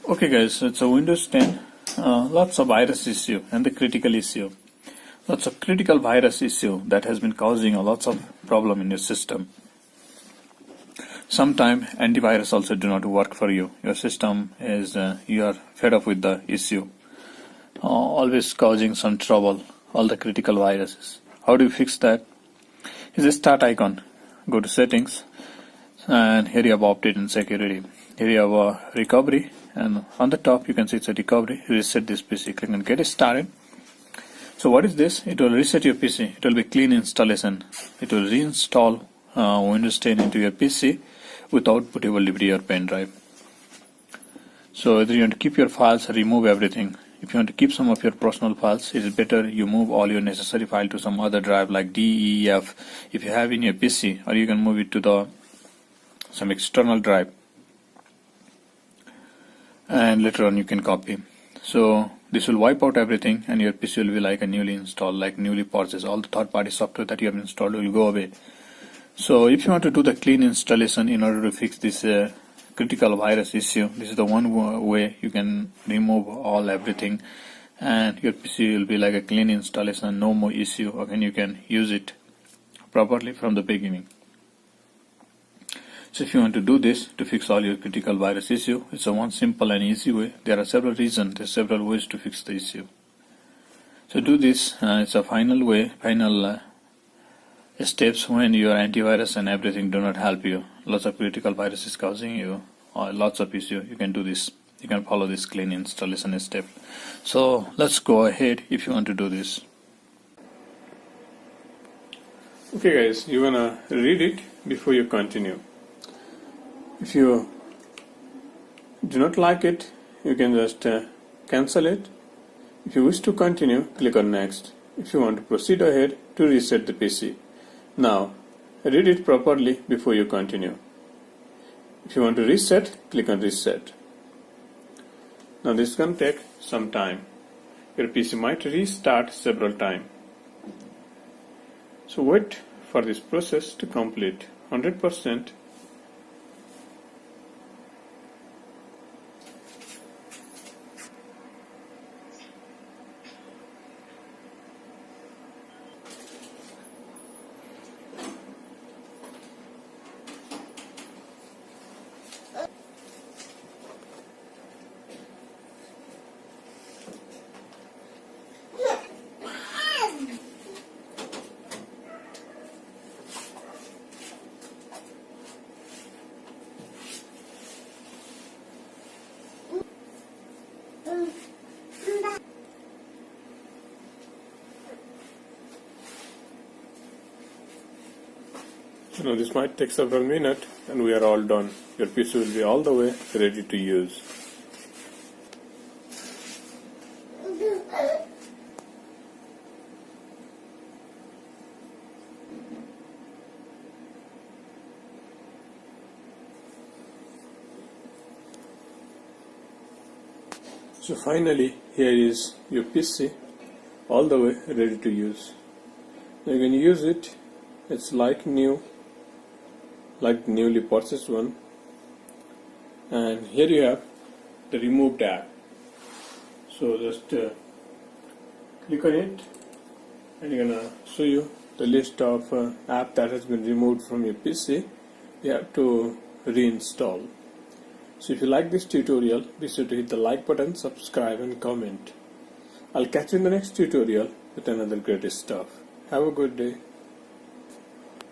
Okay guys, so it's a Windows 10, lots of virus issue and the critical issue. Lots of critical virus issue that has been causing a lots of problem in your system. Sometimes antivirus also do not work for you. Your system is, you are fed up with the issue. Always causing some trouble, all the critical viruses. How do you fix that? Is a start icon. Go to settings and here you have update and security. Here you have recovery. And on the top you can see it's a recovery. Reset this PC. Click on get it started. So what is this? It will reset your PC. It will be clean installation. It will reinstall Windows 10 into your PC without bootable DVD or pen drive. So whether you want to keep your files, remove everything. If you want to keep some of your personal files, it is better you move all your necessary file to some other drive like D, E, F if you have in your PC, or you can move it to some external drive. And later on you can copy. So this will wipe out everything and your PC will be like a newly installed, like newly purchased. All the third-party software that you have installed will go away. So if you want to do the clean installation in order to fix this critical virus issue, this is the one way you can remove all everything and your PC will be like a clean installation, no more issue, and you can use it properly from the beginning. So if you want to do this to fix all your critical virus issue, it's a one simple and easy way. There are several reasons, there are several ways to fix the issue. So do this, it's a final way, final steps when your antivirus and everything do not help you. Lots of critical viruses causing you lots of issue. You can do this. You can follow this clean installation step. So let's go ahead if you want to do this. Okay guys, you wanna read it before you continue. If you do not like it, you can just cancel it. If you wish to continue, click on next. If you want to proceed ahead to reset the PC. Now, read it properly before you continue. If you want to reset, click on reset. Now this is going to take some time. Your PC might restart several times. So wait for this process to complete 100%. Now this might take several minutes and we are all done. Your PC will be all the way ready to use. So finally here is your PC all the way ready to use. Now you can use it. It's like new, like newly purchased one. And here you have the removed app. So just click on it and it's gonna show you the list of app that has been removed from your PC. You have to reinstall. So if you like this tutorial, be sure to hit the like button, subscribe and comment. I'll catch you in the next tutorial with another great stuff. Have a good day.